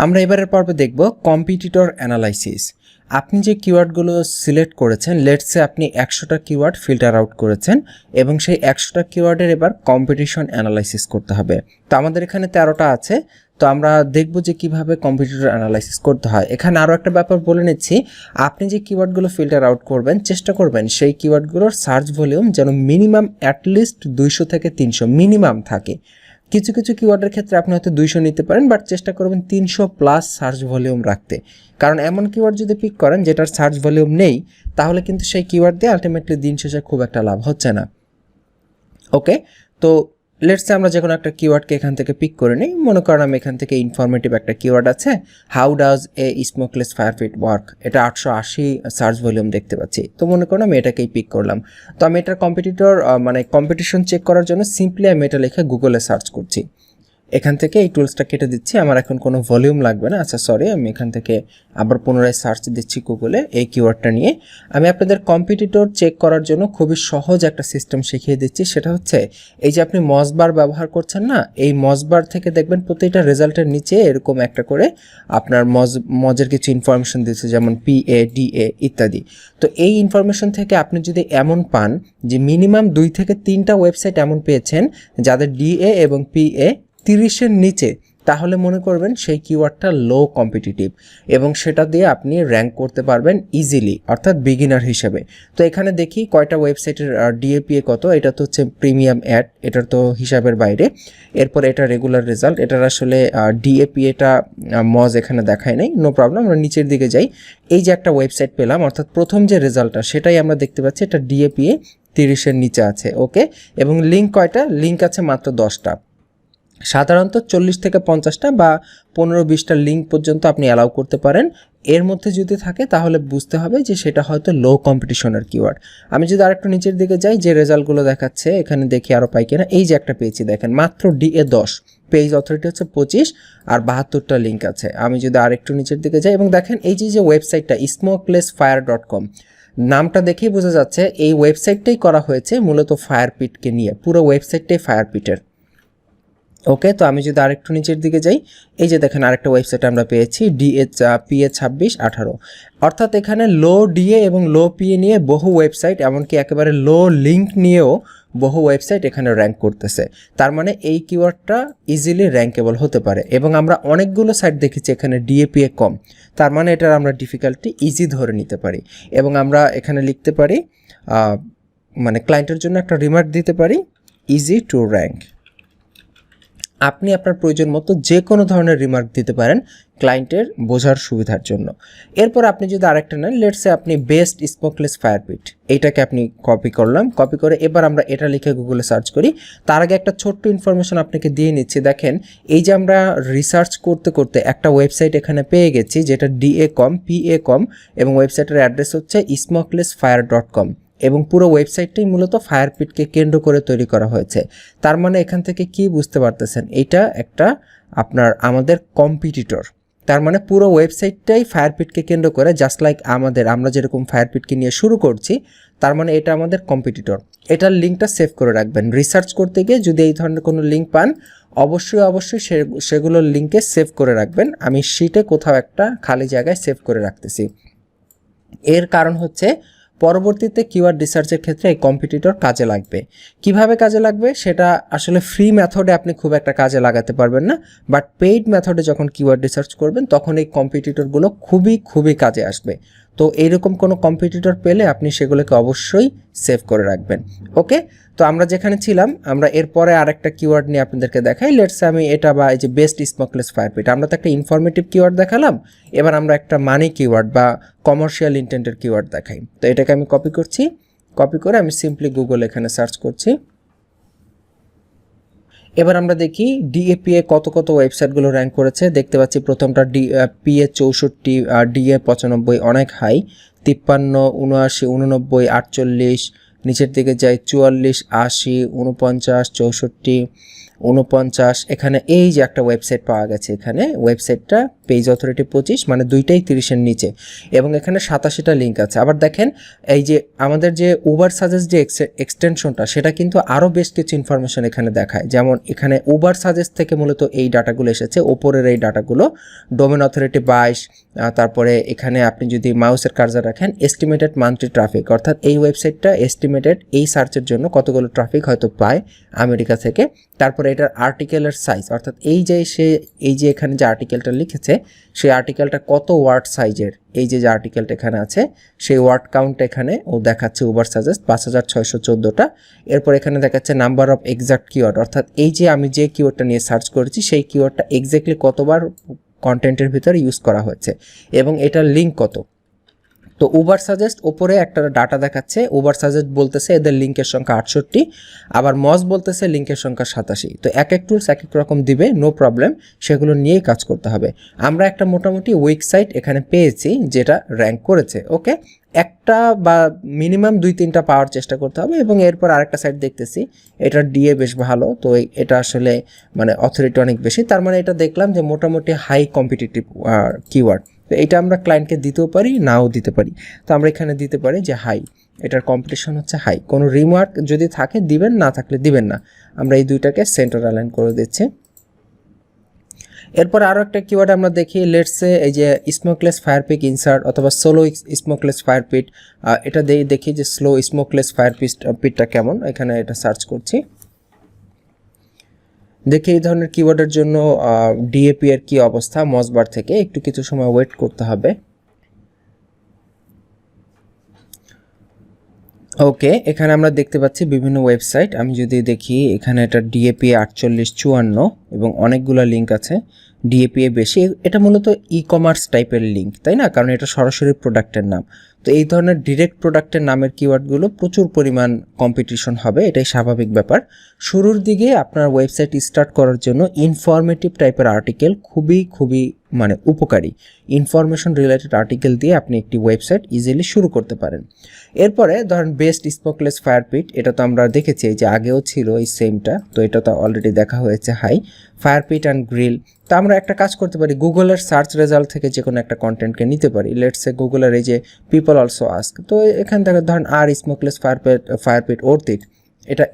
আমরা এবারের পর্বে দেখব কম্পিটিটর অ্যানালাইসিস। আপনি যে কিওয়ার্ডগুলো সিলেক্ট করেছেন, লেটস সে আপনি 100টা কিওয়ার্ড ফিল্টার আউট করেছেন এবং সেই 100টা কিওয়ার্ডের এবার কম্পিটিশন অ্যানালাইসিস করতে হবে। তো আমাদের এখানে 13টা আছে, তো আমরা দেখব যে কিভাবে কম্পিটিটর অ্যানালাইসিস করতে হয়। এখানে আরও একটা ব্যাপার বলে নিচ্ছি, আপনি যে কিওয়ার্ডগুলো ফিল্টার আউট করবেন চেষ্টা করবেন সেই কিওয়ার্ডগুলোর সার্চ ভলিউম যেন মিনিমাম অ্যাটলিস্ট 200 থেকে 300 মিনিমাম থাকে। কিছু কিছু কিওয়ার্ডের ক্ষেত্রে আপনি হয়তো 200 নিতে পারেন, বাট চেষ্টা করবেন 300 প্লাস সার্চ ভলিউম রাখতে, কারণ এমন কিওয়ার্ড যদি পিক করেন যেটার সার্চ ভলিউম নেই, তাহলে কিন্তু সেই কিওয়ার্ড দিয়ে আলটিমেটলি দিন শেষে খুব একটা লাভ হচ্ছে না। ওকে, তো লেটস সে আমরা যে কোনো একটা কিওয়ার্ডকে এখান থেকে পিক করে নিই। মনে করেন আমি এখান থেকে ইনফরমেটিভ একটা কিওয়ার্ড আছে, how does a smokeless fire pit work, এটা 880 সার্চ ভলিউম দেখতে পাচ্ছি। তো মনে করেন আমি এটাকেই পিক করলাম। তো আমি এটার কম্পিটিশন চেক করার জন্য সিম্পলি আমি এটা লিখে গুগলে সার্চ করছি। এখান থেকে এই টুলসটা কেটে দিচ্ছি, আমার এখন কোনো ভলিউম লাগবে না। আচ্ছা সরি, আমি এখান থেকে আবার পুনরায় সার্চ দিচ্ছি গুগলে এই কিওয়ার্ডটা নিয়ে। আমি আপনাদের কম্পিটিটর চেক করার জন্য খুবই সহজ একটা সিস্টেম শিখিয়ে দিচ্ছি, সেটা হচ্ছে এই যে আপনি মজবার ব্যবহার করছেন না, এই মজবার থেকে দেখবেন প্রতিটা রেজাল্টের নিচে এরকম একটা করে আপনার মজের কিছু ইনফরমেশন দিচ্ছে, যেমন PA DA ইত্যাদি। তো এই ইনফরমেশন থেকে আপনি যদি এমন পান যে মিনিমাম 2 থেকে 3টা ওয়েবসাইট এমন পেয়েছেন যাদের DA এবং PA 30-এর নিচে, তাহলে মনে করবেন সেই কিওয়ার্ডটা লো কম্পিটিটিভ এবং সেটা দিয়ে আপনি র্যাঙ্ক করতে পারবেন ইজিলি, অর্থাৎ বিগিনার হিসেবে। তো এখানে দেখি কয়টা ওয়েবসাইটের DAPA কত, এটা তো হচ্ছে প্রিমিয়াম অ্যাড, এটার তো হিসাবের বাইরে। এরপর এটা রেগুলার রেজাল্ট, এটার আসলে DAPAটা মজ এখানে দেখায় নাই, নো প্রবলেম। আমরা নিচের দিকে যাই, এই যে একটা ওয়েবসাইট পেলাম, অর্থাৎ প্রথম যে রেজাল্টটা সেটাই আমরা দেখতে পাচ্ছি, এটা DAPA 30-এর নিচে আছে। ওকে, এবং লিঙ্ক কয়টা, লিঙ্ক আছে মাত্র 10টা। সাধারণত 40 থেকে 50টা বা 15-20টা লিঙ্ক পর্যন্ত আপনি অ্যালাউ করতে পারেন। এর মধ্যে যদি থাকে তাহলে বুঝতে হবে যে সেটা হয়তো লো কম্পিটিশনের কিওয়ার্ড। আমি যদি আরেকটু নিচের দিকে যাই, যে রেজাল্টগুলো দেখাচ্ছে এখানে দেখি আরও পাই কিনা। এই যে একটা পেয়েছি দেখেন, মাত্র DA 10, পেজ অথরিটি হচ্ছে 25 আর 72টা লিঙ্ক আছে। আমি যদি আরেকটু নিচের দিকে যাই এবং দেখেন এই যে ওয়েবসাইটটা smokelessfire.com, নামটা দেখেই বোঝা যাচ্ছে এই ওয়েবসাইটটাই করা হয়েছে মূলত ফায়ার পিটকে নিয়ে, পুরো ওয়েবসাইটটাই ফায়ার পিটের। ওকে, তো আমি যদি আরেকটু নিচের দিকে যাই, এই যে দেখেন আরেকটা ওয়েবসাইট আমরা পেয়েছি PA 2618, অর্থাৎ এখানে লো DA এবং লো PA নিয়ে বহু ওয়েবসাইট, এমনকি একেবারে লো লিঙ্ক নিয়েও বহু ওয়েবসাইট এখানে র্যাঙ্ক করতেছে। তার মানে এই কিওয়ার্ডটা ইজিলি র্যাঙ্কেবল হতে পারে। এবং আমরা অনেকগুলো সাইট দেখেছি এখানে DAPA কম, তার মানে এটার আমরা ডিফিকাল্টি ইজি ধরে নিতে পারি। এবং আমরা এখানে লিখতে পারি, মানে ক্লায়েন্টের জন্য একটা রিমার্ক দিতে পারি, ইজি টু র্যাঙ্ক। আপনি আপনার প্রয়োজন মতো যে কোনো ধরনের রিমার্ক দিতে পারেন ক্লায়েন্টের বোঝার সুবিধার জন্য। এরপর আপনি যদি আরেকটা নেন, লেটস সে আপনি বেস্ট স্মোকলেস ফায়ার পিট, এইটাকে আপনি কপি করলাম। কপি করে এবার আমরা এটা লিখে গুগলে সার্চ করি। তার আগে একটা ছোট্ট ইনফরমেশন আপনাকে দিয়ে নিচ্ছি। দেখেন এই যে আমরা রিসার্চ করতে করতে একটা ওয়েবসাইট এখানে পেয়ে গেছি যেটা DA কম PA কম এবং ওয়েবসাইটের অ্যাড্রেস হচ্ছে smokelessfire.com এবং পুরো ওয়েবসাইটটাই মূলত ফায়ার পিটকে কেন্দ্র করে তৈরি করা হয়েছে। তার মানে এখান থেকে কি বুঝতে পারতেছেন, এটা একটা আমাদের কম্পিটিটর। তার মানে পুরো ওয়েবসাইটটাই ফায়ার পিটকে কেন্দ্র করে, জাস্ট লাইক আমরা যেরকম ফায়ার পিটকে নিয়ে শুরু করছি, তার মানে এটা আমাদের কম্পিটিটর। এটার লিঙ্কটা সেভ করে রাখবেন। রিসার্চ করতে গিয়ে যদি এই ধরনের কোনো লিঙ্ক পান, অবশ্যই সেগুলোর লিঙ্কে সেভ করে রাখবেন। আমি শিটে কোথাও একটা খালি জায়গায় সেভ করে রাখতেছি। এর কারণ হচ্ছে পরবর্তীতে কিওয়ার্ড রিসার্চের ক্ষেত্রে এই কম্পিটিটর কাজে লাগবে। কিভাবে কাজে লাগবে সেটা আসলে ফ্রি মেথডে আপনি খুব একটা কাজে লাগাতে পারবেন না, বাট পেইড মেথডে যখন কিওয়ার্ড রিসার্চ করবেন তখন এই কম্পিটিটরগুলো খুবই কাজে আসবে। তো এইরকম কোনো কম্পিটিটর পেলে আপনি সেগুলোকে অবশ্যই সেভ করে রাখবেন। ওকে, তো আমরা যেখানে ছিলাম, আমরা এরপরে আরেকটা কিওয়ার্ড নিয়ে আপনাদেরকে দেখাই। লেটস আমি এটা বা এই যে বেস্ট স্মোকলেস ফায়ার পিট, আমরা তো একটা ইনফরমেটিভ কিওয়ার্ড দেখালাম, এবার আমরা একটা মানি কিওয়ার্ড বা কমার্শিয়াল ইন্টেন্টের কিওয়ার্ড দেখাই। তো এটাকে আমি কপি করছি, কপি করে আমি সিম্পলি গুগল এখানে সার্চ করছি। এবার আমরা দেখি DAPA কত ওয়েবসাইটগুলো র্যাঙ্ক করেছে। দেখতে পাচ্ছি প্রথমটা PA 64, DA 95, অনেক হাই, 53, 79, 89, 48, নিচের দিকে যাই 44, 80, 49, 64, 49, এখানে এই যে একটা ওয়েবসাইট পাওয়া গেছে, এখানে ওয়েবসাইটটা পেজ অথরিটি 25, মানে দুইটাই 30-এর নিচে, এবং এখানে 87টা লিঙ্ক আছে। আবার দেখেন এই যে আমাদের যে উবার সাজেস্ট যে এক্সটেনশনটা, সেটা কিন্তু আরও বেশ কিছু ইনফরমেশন এখানে দেখায়। যেমন এখানে উবার সাজেস্ট থেকে মূলত এই ডাটাগুলো এসেছে, ওপরের এই ডাটাগুলো, ডোমেন অথরিটি 22, তারপরে এখানে আপনি যদি মাউসের কার্সার রাখেন এস্টিমেটেড মান্থলি ট্রাফিক, অর্থাৎ এই ওয়েবসাইটটা এস্টিমেটেড এই সার্চের জন্য কতগুলো ট্রাফিক হয়তো পায় আমেরিকা থেকে। তারপরে এটার আর্টিকেলের সাইজ, অর্থাৎ এই যে এখানে যে আর্টিকেলটা লিখেছে সেই আর্টিকেলটা কত ওয়ার্ড সাইজের, এই যে আর্টিকেলটা এখানে আছে সেই ওয়ার্ড কাউন্ট এখানে ও দেখাচ্ছে উবার সাজেস্ট 5614টা। এরপর এখানে দেখাচ্ছে নাম্বার অফ এক্সাক্ট কিওয়ার্ড, অর্থাৎ এই যে আমি যে কিওয়ার্ডটা নিয়ে সার্চ করেছি সেই কিওয়ার্ডটা এক্স্যাক্টলি কতবার কন্টেন্টের ভিতরে ইউজ করা হয়েছে এবং এটার লিঙ্ক কত। তো উবার সাজেস্ট ওপরে একটা ডাটা দেখাচ্ছে, উবার সাজেস্ট বলতেছে এদের লিঙ্কের সংখ্যা 68, আবার মজ বলতেছে লিঙ্কের সংখ্যা 87। তো এক এক টুলস এক এক রকম দিবে, নো প্রবলেম, সেগুলো নিয়েই কাজ করতে হবে। আমরা একটা মোটামুটি উইক সাইট এখানে পেয়েছি যেটা র্যাঙ্ক করেছে, ওকে। একটা বা মিনিমাম 2-3টা পাওয়ার চেষ্টা করতে হবে। এবং এরপর আরেকটা সাইট দেখতেছি, এটার ডিএ বেশ ভালো, তো এটা আসলে মানে অথরিটি অনেক বেশি, তার মানে এটা দেখলাম যে মোটামুটি হাই কম্পিটিটিভ কিওয়ার্ড। তো এটা আমরা ক্লায়েন্টকে দিতেও পারি, নাও দিতে পারি। তো আমরা এখানে দিতে পারি যে হাই, এটার কম্পিটিশন হচ্ছে হাই। কোনো রিমার্ক যদি থাকে দিবেন, না থাকলে দিবেন না। আমরা এই দুইটাকে সেন্টার অ্যালাইন করে দিচ্ছি। এরপর আরও একটা কিওয়ার্ড আমরা দেখি, লেটসে এই যে স্মোকলেস ফায়ার পিট ইনসার্ট অথবা স্লো স্মোকলেস ফায়ার পিট, এটা দেখি যে স্লো স্মোকলেস ফায়ার পিটটা কেমন। এখানে এটা সার্চ করছি, দেখি এই ধরনের কিওয়ার্ডের জন্য ডিএপি এর কি অবস্থা মজবার থেকে। একটু কিছু সময় ওয়েট করতে হবে। ওকে, এখানে আমরা দেখতে পাচ্ছি বিভিন্ন ওয়েবসাইট। আমি যদি দেখি এখানে এটা ডিএপি 4854 এবং অনেকগুলো লিঙ্ক আছে, ডিএপি বেশি। এটা মূলত ই কমার্স টাইপের লিঙ্ক, তাই না? কারণ এটা সরাসরি প্রোডাক্টের নাম। তো এই ধরনের ডিরেক্ট প্রোডাক্টের নামের কিওয়ার্ডগুলো প্রচুর পরিমাণ কম্পিটিশন হবে, এটাই স্বাভাবিক ব্যাপার। শুরুর দিকে আপনার ওয়েবসাইট স্টার্ট করার জন্য ইনফরমেটিভ টাইপের আর্টিকেল খুবই মানে উপকারী। ইনফরমেশন রিলেটেড আর্টিকেল দিয়ে আপনি একটি ওয়েবসাইট ইজিলি শুরু করতে পারেন। এরপরে ধরেন বেস্ট স্মোকলেস ফায়ার পিট, এটা তো আমরা দেখেছি যে আগেও ছিল এই সেমটা, তো এটা তো অলরেডি দেখা হয়েছে high. Fire pit and grill, তো আমরা একটা কাজ করতে পারি, গুগলের সার্চ রেজাল্ট থেকে যে কোনো একটা কন্টেন্টকে নিতে পারি। লেটসে গুগলের এই যে পিপল অলসো আস্ক, তো এখান থেকে ধরেন আর smokeless fire pit worth it,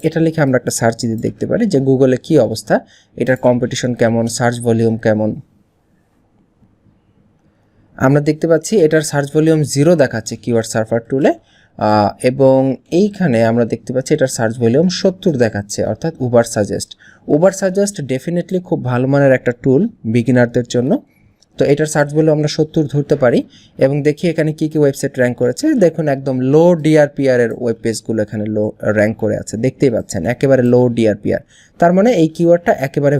এটা লিখে আমরা একটা সার্চ দিয়ে দেখতে পারি যে গুগলে কি অবস্থা, এটার কম্পিটিশন কেমন, সার্চ ভলিউম কেমন। আমরা দেখতে পাচ্ছি এটার সার্চ ভলিউম 0 দেখাচ্ছে কিওয়ার্ড সার্ভার টুলে, এবং এইখানে আমরা দেখতে পাচ্ছি এটার সার্চ ভলিউম 70 দেখাচ্ছে, অর্থাৎ উবার সাজেস্ট ডেফিনেটলি খুব ভালো মানের একটা টুল বিগিনারদের জন্য। তো এটার সার্চ ভলিউম আমরা 70 ধরতে পারি। এবং দেখি এখানে কি ওয়েবসাইট র্যাঙ্ক করেছে। দেখুন একদম লো ডিআরপিআর এর ওয়েব পেজগুলো এখানে লো র্যাঙ্ক করে আছে, দেখতেই পাচ্ছেন একেবারে লো ডিআরপিআর। তার মানে এই কিওয়ার্ডটা একেবারে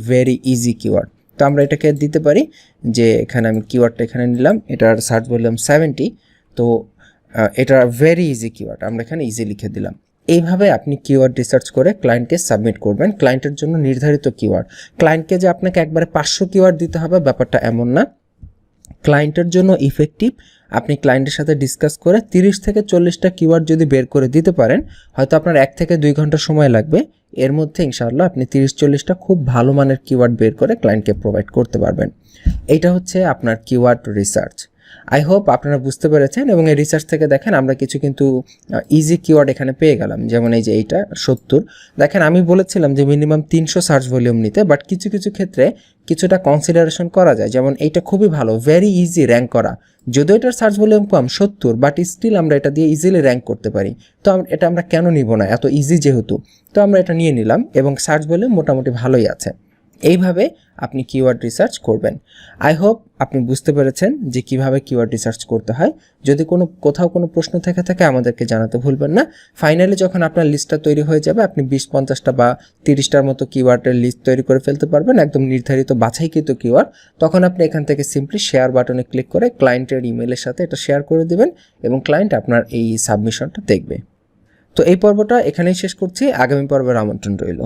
ভেরি ইজি কিওয়ার্ড। তো আমরা এটাকে দিতে পারি যে এখানে আমি কিওয়ার্ডটা এখানে নিলাম, এটার সার্চ ভলিউম 70, তো এটা ভেরি ইজি কিওয়ার্ড, আমরা এখানে ইজি লিখে দিলাম। এইভাবে আপনি কিওয়ার্ড রিসার্চ করে ক্লায়েন্টকে সাবমিট করবেন। ক্লায়েন্টের জন্য নির্ধারিত কিওয়ার্ড, ক্লায়েন্টকে যে আপনাকে একবারে 500 কিওয়ার্ড দিতে হবে ব্যাপারটা এমন না। ক্লায়েন্টের জন্য ইফেক্টিভ আপনি ক্লায়েন্টের সাথে ডিসকাস করে 30 থেকে 40টা কিওয়ার্ড যদি বের করে দিতে পারেন, হয়তো আপনার 1 থেকে 2 ঘন্টা সময় লাগবে। এর মধ্যে ইনশাআল্লাহ আপনি 30-40টা খুব ভালো মানের কিওয়ার্ড বের করে ক্লায়েন্টকে প্রোভাইড করতে পারবেন। এইটা হচ্ছে আপনার কিওয়ার্ড রিসার্চ। আই হোপ আপনারা বুঝতে পেরেছেন। এবং এই রিসার্চ থেকে দেখেন আমরা কিছু কিন্তু ইজি কিওয়ার্ড এখানে পেয়ে গেলাম, যেমন এই যে এইটা 70। দেখেন আমি বলেছিলাম যে মিনিমাম 300 সার্চ ভলিউম নিতে, বাট কিছু ক্ষেত্রে কিছুটা কনসিডারেশন করা যায়। যেমন এইটা খুবই ভালো, ভেরি ইজি র্যাঙ্ক করা, যদিও এটার সার্চ ভলিউম কম 70, বাট স্টিল আমরা এটা দিয়ে ইজিলি র্যাঙ্ক করতে পারি। তো এটা আমরা কেন নিব না, এত ইজি যেহেতু। তো আমরা এটা নিয়ে নিলাম এবং সার্চ ভলিউম মোটামুটি ভালোই আছে। এইভাবে আপনি কিওয়ার্ড রিসার্চ করবেন। আই হোপ আপনি বুঝতে পেরেছেন যে কিভাবে কিওয়ার্ড রিসার্চ করতে হয়। যদি কোথাও কোনো প্রশ্ন থেকে থাকে আমাদেরকে জানাতে ভুলবেন না। ফাইনালি যখন আপনার লিস্টটা তৈরি হয়ে যাবে, আপনি 20-50টা বা 30টার মতো কিওয়ার্ডের লিস্ট তৈরি করে ফেলতে পারবেন, একদম নির্ধারিত বাছাইকৃত কিওয়ার্ড। তখন আপনি এখান থেকে সিম্পলি শেয়ার বাটনে ক্লিক করে ক্লায়েন্টের ইমেলের সাথে এটা শেয়ার করে দিবেন এবং ক্লায়েন্ট আপনার এই সাবমিশনটা দেখবে। তো এই পর্বটা এখানেই শেষ করছি, আগামী পর্বের আমন্ত্রণ রইল।